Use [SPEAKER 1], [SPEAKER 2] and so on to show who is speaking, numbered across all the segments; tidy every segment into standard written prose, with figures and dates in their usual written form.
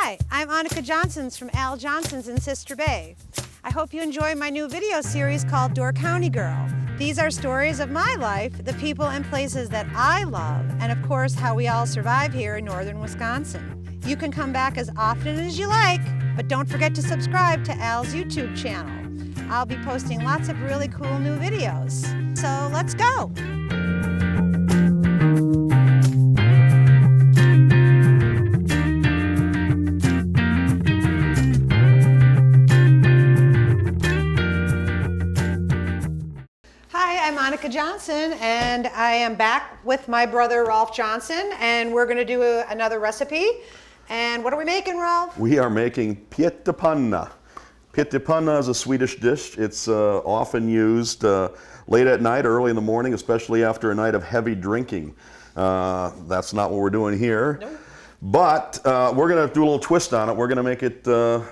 [SPEAKER 1] Hi, I'm Annika Johnsons from Al Johnson's in Sister Bay. I hope you enjoy my new video series called Door County Girl. These are stories of my life, the people and places that I love, and of course how we all survive here in northern Wisconsin. You can come back as often as you like, but don't forget to subscribe to Al's YouTube channel. I'll be posting lots of really cool new videos. So let's go! I'm Annika Johnson, and I am back with my brother Rolf Johnson, and we're going to do another recipe. And what are we making, Rolf?
[SPEAKER 2] We are making Pittipanna. Pittipanna is a Swedish dish. It's often used late at night, early in the morning, especially after a night of heavy drinking. That's not what we're doing here. Nope. But we're going to do a little twist on it. We're going to make it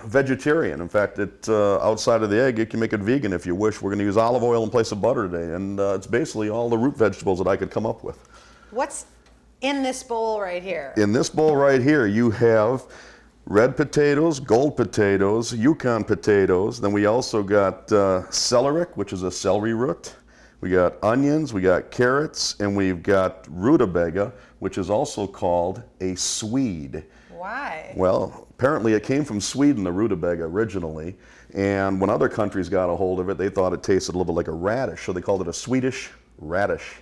[SPEAKER 2] vegetarian. In fact, outside of the egg, you can make it vegan if you wish. We're going to use olive oil in place of butter today. And it's basically all the root vegetables that I could come up with. What's
[SPEAKER 1] in this bowl right here?
[SPEAKER 2] In this bowl right here, you have red potatoes, gold potatoes, Yukon potatoes. Then we also got celeriac, which is a celery root. We got onions, we got carrots, and we've got rutabaga, which is also called a Swede.
[SPEAKER 1] Why?
[SPEAKER 2] Well, apparently it came from Sweden, the rutabaga, originally. And when other countries got a hold of it, they thought it tasted a little bit like a radish, so they called it a Swedish radish.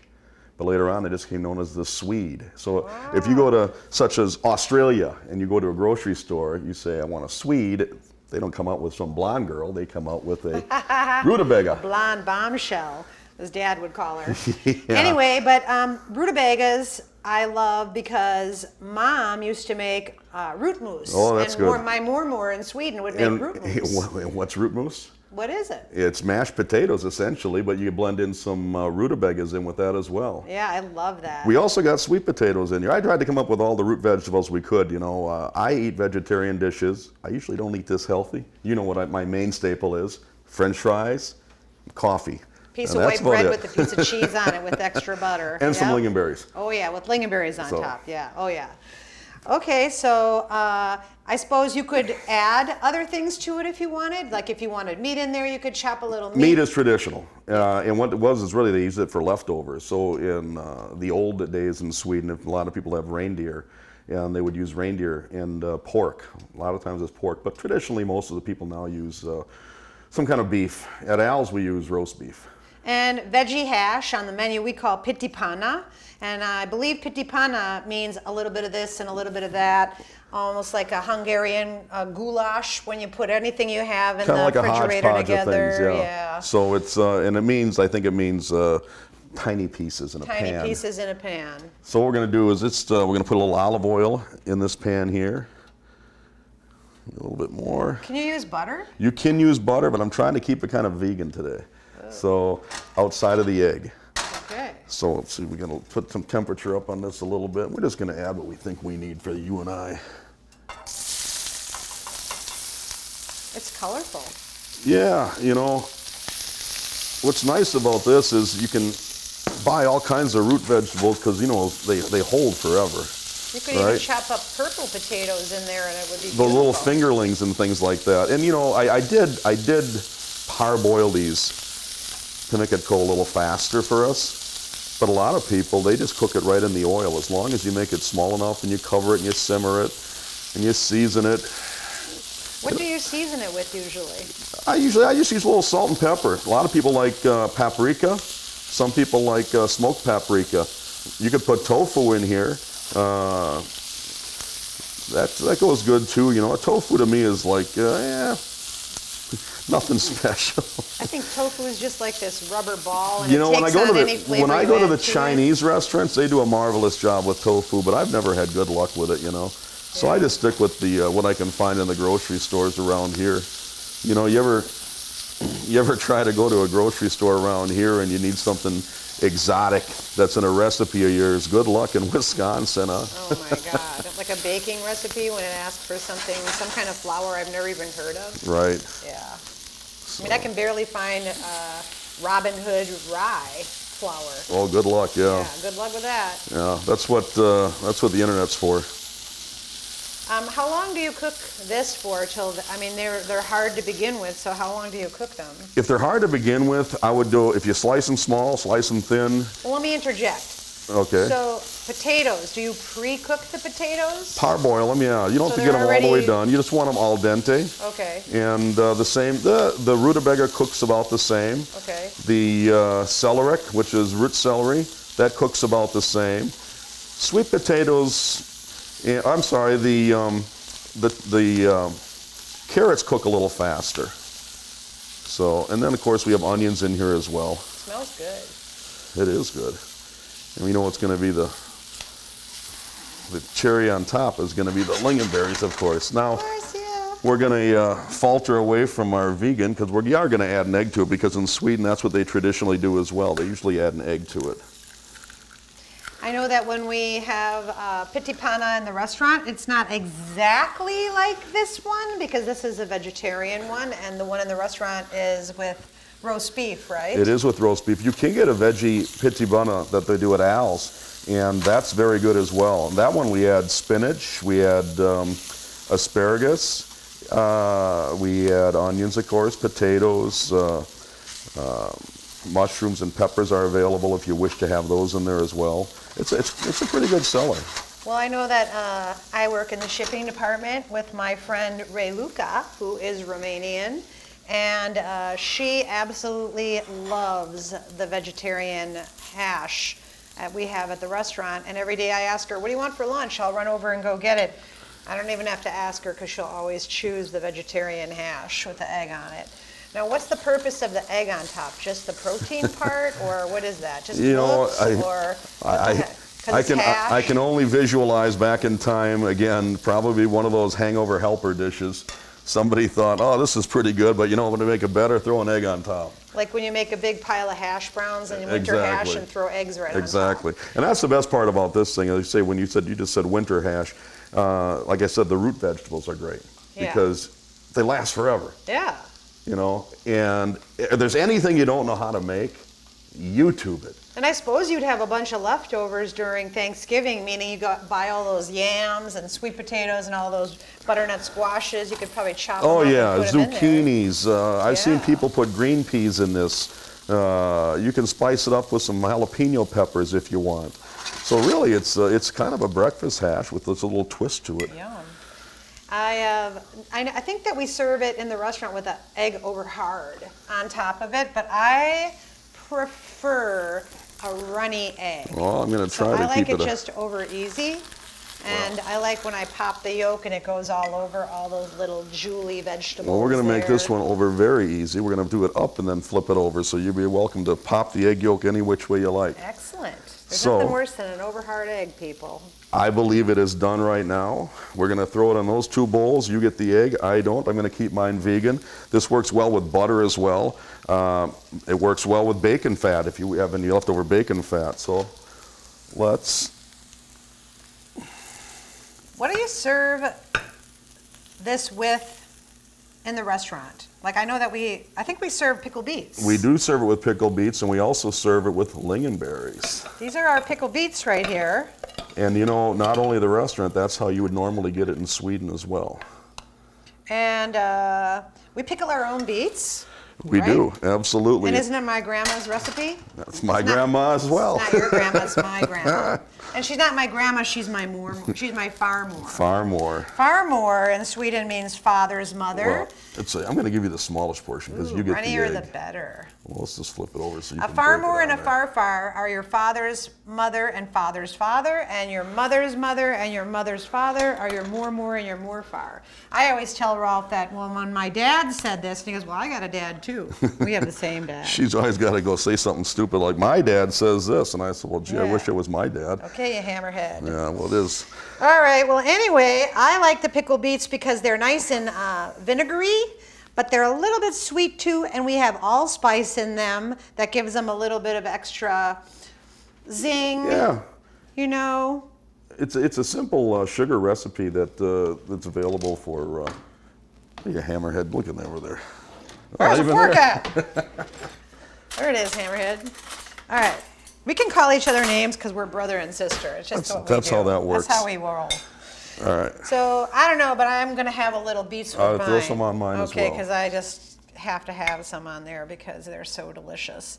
[SPEAKER 2] But later on, it just became known as the Swede. So if you go to, such as Australia, and you go to a grocery store, you say, I want a Swede, they don't come out with some blonde girl, they come out with a rutabaga.
[SPEAKER 1] Blonde bombshell, as Dad would call her. Yeah. Anyway, but rutabagas I love because Mom used to make root mousse.
[SPEAKER 2] Oh, that's good.
[SPEAKER 1] My mormor in Sweden would make root mousse.
[SPEAKER 2] What's root mousse?
[SPEAKER 1] What is it?
[SPEAKER 2] It's mashed potatoes, essentially, but you blend in some rutabagas in with that as well.
[SPEAKER 1] Yeah, I love that.
[SPEAKER 2] We also got sweet potatoes in here. I tried to come up with all the root vegetables we could. You know, I eat vegetarian dishes. I usually don't eat this healthy. You know what my main staple is: French fries, coffee.
[SPEAKER 1] Piece of white bread with a piece of cheese on it with extra butter.
[SPEAKER 2] And some lingonberries.
[SPEAKER 1] Oh yeah, with lingonberries on top, yeah, oh yeah. Okay, so I suppose you could add other things to it if you wanted. Like if you wanted meat in there, you could chop a little meat.
[SPEAKER 2] Meat is traditional. And what it was is really they used it for leftovers. So in the old days in Sweden, a lot of people have reindeer, and they would use reindeer and pork. A lot of times it's pork, but traditionally most of the people now use some kind of beef. At Al's we use roast beef.
[SPEAKER 1] And veggie hash on the menu we call Pittipanna, and I believe Pittipanna means a little bit of this and a little bit of that, almost like a Hungarian goulash when you put anything you have in the
[SPEAKER 2] like
[SPEAKER 1] refrigerator
[SPEAKER 2] a
[SPEAKER 1] together.
[SPEAKER 2] Of things, yeah. So it's and it means, I think it means tiny pieces in a pan.
[SPEAKER 1] Tiny pieces in a pan.
[SPEAKER 2] So what we're going to do is we're going to put a little olive oil in this pan here. A little bit more.
[SPEAKER 1] Can you use butter?
[SPEAKER 2] You can use butter, but I'm trying to keep it kind of vegan today. So outside of the egg.
[SPEAKER 1] Okay.
[SPEAKER 2] So let's see, we're going to put some temperature up on this a little bit. We're just going to add what we think we need for you and I.
[SPEAKER 1] It's colorful.
[SPEAKER 2] Yeah, you know, what's nice about this is you can buy all kinds of root vegetables because, you know, they hold forever.
[SPEAKER 1] You could even chop up purple potatoes in there and it would be beautiful.
[SPEAKER 2] The little fingerlings and things like that. And, you know, I did parboil these to make it go a little faster for us. But a lot of people, they just cook it right in the oil. As long as you make it small enough and you cover it and you simmer it and you season it.
[SPEAKER 1] What do you season it with usually?
[SPEAKER 2] I just use a little salt and pepper. A lot of people like paprika. Some people like smoked paprika. You could put tofu in here. That goes good too. You know, tofu to me is like, nothing special.
[SPEAKER 1] I think tofu is just like this rubber ball, and
[SPEAKER 2] you know,
[SPEAKER 1] it takes on any flavor
[SPEAKER 2] when I go to the
[SPEAKER 1] to
[SPEAKER 2] Chinese restaurants, they do a marvelous job with tofu, but I've never had good luck with it, you know. So I just stick with the what I can find in the grocery stores around here. You know, you ever try to go to a grocery store around here and you need something exotic that's in a recipe of yours? Good luck in Wisconsin, huh?
[SPEAKER 1] Oh my God, like a baking recipe when it asks for something, some kind of flour I've never even heard of.
[SPEAKER 2] Right.
[SPEAKER 1] Yeah. I mean, I can barely find Robin Hood rye flour.
[SPEAKER 2] Oh, good luck, yeah.
[SPEAKER 1] Yeah, good luck with that.
[SPEAKER 2] Yeah, that's what the internet's for.
[SPEAKER 1] How long do you cook this for I mean, they're hard to begin with, so how long do you cook them?
[SPEAKER 2] If they're hard to begin with, I would do, if you slice them small, slice them thin.
[SPEAKER 1] Well, let me interject.
[SPEAKER 2] Okay.
[SPEAKER 1] So potatoes, do you pre-cook the potatoes?
[SPEAKER 2] Parboil them, yeah. You don't have to get them all the way done. You just want them al dente.
[SPEAKER 1] Okay.
[SPEAKER 2] And the rutabaga cooks about the same.
[SPEAKER 1] Okay.
[SPEAKER 2] The celeriac, which is root celery, that cooks about the same. Sweet potatoes, I'm sorry, the carrots cook a little faster. So, and then of course we have onions in here as well.
[SPEAKER 1] Smells good.
[SPEAKER 2] It is good. And we know what's going to be the cherry on top is going to be the lingonberries, of course. Now, we're going to falter away from our vegan because we are going to add an egg to it, because in Sweden that's what they traditionally do as well. They usually add an egg to it.
[SPEAKER 1] I know that when we have Pittipanna in the restaurant, it's not exactly like this one because this is a vegetarian one, and the one in the restaurant is with roast beef, right? It is with roast beef.
[SPEAKER 2] You can get a veggie Pittipanna that they do at Al's, and that's very good as well. And that one we add spinach, we add asparagus, we add onions, of course, potatoes, mushrooms and peppers are available if you wish to have those in there as well. It's a pretty good seller.
[SPEAKER 1] Well, I know that I work in the shipping department with my friend Ray Luca, who is Romanian, and she absolutely loves the vegetarian hash that we have at the restaurant. And every day I ask her, what do you want for lunch? I'll run over and go get it. I don't even have to ask her because she'll always choose the vegetarian hash with the egg on it. Now, what's the purpose of the egg on top? Just the protein part, or what is that? Just looks, or
[SPEAKER 2] I can only visualize back in time, again, probably one of those hangover helper dishes. Somebody thought, oh, this is pretty good, but you know, to make it better, throw an egg on top.
[SPEAKER 1] Like when you make a big pile of hash browns and you winter hash and throw eggs right on top.
[SPEAKER 2] Exactly. And that's the best part about this thing. As you say, when you just said winter hash, like I said, the root vegetables are great because they last forever.
[SPEAKER 1] Yeah.
[SPEAKER 2] You know, and if there's anything you don't know how to make, YouTube it.
[SPEAKER 1] And I suppose you'd have a bunch of leftovers during Thanksgiving, meaning you buy all those yams and sweet potatoes and all those butternut squashes. You could probably chop them up and put them in there.
[SPEAKER 2] Zucchinis. I've seen people put green peas in this. You can spice it up with some jalapeno peppers if you want. So really, it's kind of a breakfast hash with this little twist to it.
[SPEAKER 1] Yum. I think that we serve it in the restaurant with an egg over hard on top of it, but I prefer a runny egg.
[SPEAKER 2] Well, I'm going to try to keep it.
[SPEAKER 1] I like it just over easy, and I like when I pop the yolk and it goes all over all those little jewelly vegetables.
[SPEAKER 2] Well, we're going to make this one over very easy. We're going to do it up and then flip it over, so you'll be welcome to pop the egg yolk any which way you like.
[SPEAKER 1] Excellent. There's nothing worse than an over hard egg, people.
[SPEAKER 2] I believe it is done right now. We're going to throw it in those two bowls. You get the egg. I don't. I'm going to keep mine vegan. This works well with butter as well. It works well with bacon fat if you have any leftover bacon fat. So let's...
[SPEAKER 1] What do you serve this with in the restaurant? Like, I know that I think we serve pickled beets.
[SPEAKER 2] We do serve it with pickled beets, and we also serve it with lingonberries.
[SPEAKER 1] These are our pickled beets right here.
[SPEAKER 2] And you know, not only the restaurant, that's how you would normally get it in Sweden as well.
[SPEAKER 1] And we pickle our own beets.
[SPEAKER 2] We do, absolutely.
[SPEAKER 1] And isn't it my grandma's recipe?
[SPEAKER 2] That's my grandma as well.
[SPEAKER 1] It's not your grandma's, my grandma. And she's not my grandma, she's my she's my farmor.
[SPEAKER 2] Farmor.
[SPEAKER 1] Farmor in Sweden means father's mother.
[SPEAKER 2] Well, I'm going to give you the smallest portion because you get the egg.
[SPEAKER 1] Runnier the better.
[SPEAKER 2] Well, let's just flip it over so you
[SPEAKER 1] can
[SPEAKER 2] break it
[SPEAKER 1] A farmor
[SPEAKER 2] on
[SPEAKER 1] and a farfar are your father's mother and father's father, and your mother's mother and your mother's father are your mormor and your morfar. I always tell Rolf that, well, when my dad said this, and he goes, well, I got a dad too. We have the same dad.
[SPEAKER 2] She's always got to go say something stupid like, my dad says this. And I said, well, gee, I wish it was my dad.
[SPEAKER 1] Okay, you hammerhead.
[SPEAKER 2] Yeah, well, it is.
[SPEAKER 1] All right, well, anyway, I like the pickled beets because they're nice and vinegary, but they're a little bit sweet too, and we have allspice in them that gives them a little bit of extra zing.
[SPEAKER 2] Yeah.
[SPEAKER 1] You know?
[SPEAKER 2] It's a simple sugar recipe that's available for, you hammerhead, look at that over there.
[SPEAKER 1] Where's the fork at? There it is, hammerhead. All right. We can call each other names because we're brother and sister. It's just what we do.
[SPEAKER 2] That's how that works.
[SPEAKER 1] That's how we roll.
[SPEAKER 2] All right.
[SPEAKER 1] So I don't know, but I'm gonna have a little beets with mine.
[SPEAKER 2] Throw some on mine as well.
[SPEAKER 1] Okay, because I just have to have some on there because they're so delicious.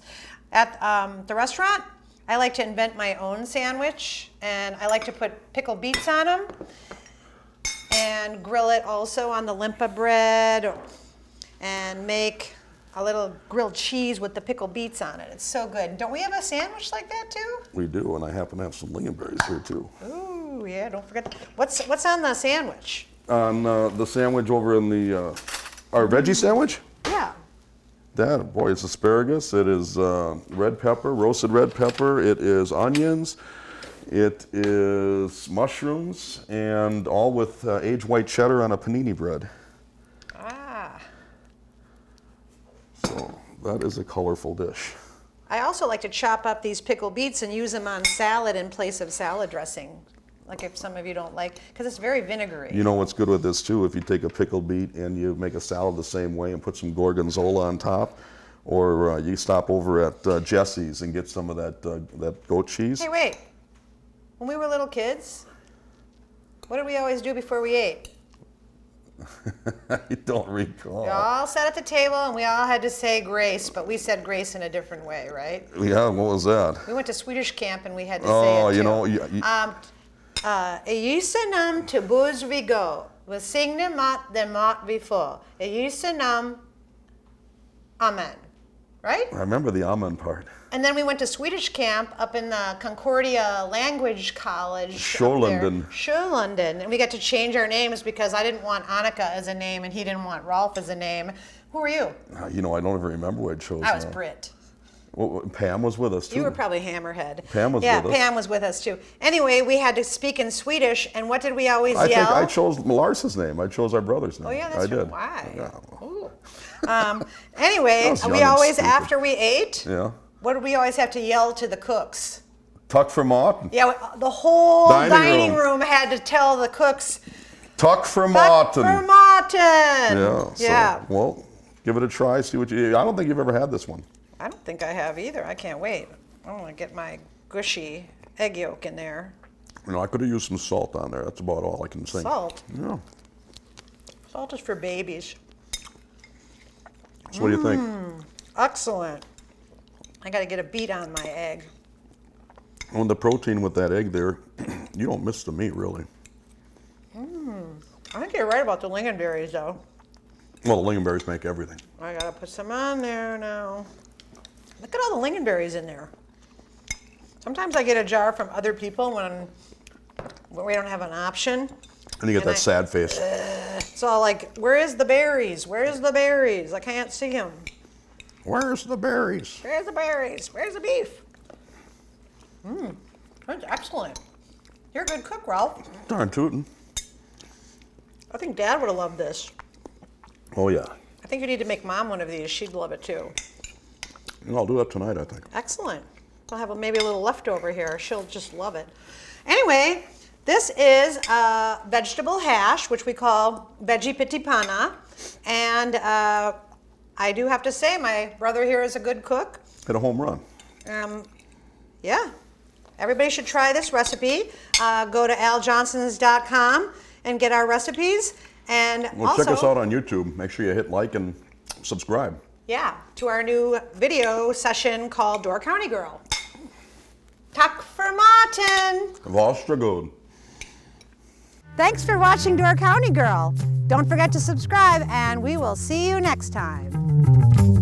[SPEAKER 1] At the restaurant, I like to invent my own sandwich, and I like to put pickled beets on them and grill it also on the limpa bread and make a little grilled cheese with the pickled beets on it. It's so good. Don't we have a sandwich like that too?
[SPEAKER 2] We do, and I happen to have some lingonberries here too.
[SPEAKER 1] Ooh, yeah, don't forget. What's on the sandwich?
[SPEAKER 2] On the sandwich over in the, our veggie sandwich?
[SPEAKER 1] Yeah.
[SPEAKER 2] That, boy, it's asparagus. It is red pepper, roasted red pepper. It is onions. It is mushrooms, and all with aged white cheddar on a panini bread.
[SPEAKER 1] Ah.
[SPEAKER 2] So that is a colorful dish.
[SPEAKER 1] I also like to chop up these pickled beets and use them on salad in place of salad dressing. Like if some of you don't like, because it's very vinegary.
[SPEAKER 2] You know what's good with this too? If you take a pickled beet and you make a salad the same way and put some gorgonzola on top, or you stop over at Jesse's and get some of that goat cheese.
[SPEAKER 1] Hey, wait. When we were little kids, what did we always do before we ate?
[SPEAKER 2] I don't recall.
[SPEAKER 1] We all sat at the table and we all had to say grace, but we said grace in a different way, right?
[SPEAKER 2] Yeah, what was that?
[SPEAKER 1] We went to Swedish camp and we had to say it too.
[SPEAKER 2] You know.
[SPEAKER 1] Ejusenam till bus vi go. Vi signe mat den mat vi får. Ejusenam, amen. Right?
[SPEAKER 2] I remember the amen part.
[SPEAKER 1] And then we went to Swedish camp up in the Concordia Language College.
[SPEAKER 2] Sjölanden.
[SPEAKER 1] Sjölanden. And we got to change our names because I didn't want Annika as a name and he didn't want Rolf as a name. Who were you?
[SPEAKER 2] You know, I don't even remember what I chose.
[SPEAKER 1] I was Britt.
[SPEAKER 2] Well, Pam was with us too.
[SPEAKER 1] You were probably Hammerhead.
[SPEAKER 2] Pam was with us.
[SPEAKER 1] Yeah, Pam was with us too. Anyway, we had to speak in Swedish, and what did we always yell?
[SPEAKER 2] I think I chose Lars's name. I chose our brother's name.
[SPEAKER 1] Oh yeah, that's
[SPEAKER 2] I did.
[SPEAKER 1] Why?
[SPEAKER 2] Yeah.
[SPEAKER 1] Ooh. Anyway, we always, after we ate, what did we always have to yell to the cooks?
[SPEAKER 2] Tuck for maten.
[SPEAKER 1] Yeah, the whole dining room had to tell the cooks.
[SPEAKER 2] Tuck for maten.
[SPEAKER 1] Tuck for maten.
[SPEAKER 2] Yeah.
[SPEAKER 1] Yeah.
[SPEAKER 2] Well, give it a try. See what you. I don't think you've ever had this one.
[SPEAKER 1] I don't think I have either. I can't wait. I want to get my gushy egg yolk in there.
[SPEAKER 2] You know, I could have used some salt on there. That's about all I can think.
[SPEAKER 1] Salt?
[SPEAKER 2] Yeah.
[SPEAKER 1] Salt is for babies.
[SPEAKER 2] So what do you think?
[SPEAKER 1] Excellent. I got to get a beat on my egg.
[SPEAKER 2] On the protein with that egg there, you don't miss the meat, really.
[SPEAKER 1] I think you're right about the lingonberries, though.
[SPEAKER 2] Well, the lingonberries make everything.
[SPEAKER 1] I got to put some on there now. Look at all the lingonberries in there. Sometimes I get a jar from other people when we don't have an option.
[SPEAKER 2] And you get that sad face.
[SPEAKER 1] It's all like, where is the berries? Where's the berries? I can't see them.
[SPEAKER 2] Where's the berries?
[SPEAKER 1] Where's the berries? Where's the beef? That's excellent. You're a good cook, Rolf.
[SPEAKER 2] Darn tootin'.
[SPEAKER 1] I think Dad would have loved this.
[SPEAKER 2] Oh, yeah.
[SPEAKER 1] I think you need to make Mom one of these. She'd love it too.
[SPEAKER 2] And I'll do that tonight, I think.
[SPEAKER 1] Excellent. I'll have maybe a little leftover here. She'll just love it. Anyway, this is a vegetable hash, which we call veggie Pittipanna. And I do have to say, my brother here is a good cook.
[SPEAKER 2] Hit a home run.
[SPEAKER 1] Yeah. Everybody should try this recipe. Go to aljohnsons.com and get our recipes. And
[SPEAKER 2] well,
[SPEAKER 1] also,
[SPEAKER 2] check us out on YouTube. Make sure you hit like and subscribe.
[SPEAKER 1] Yeah, to our new video session called Door County Girl. Tack för maten!
[SPEAKER 2] Varsågod.
[SPEAKER 1] Thanks for watching Door County Girl. Don't forget to subscribe, and we will see you next time.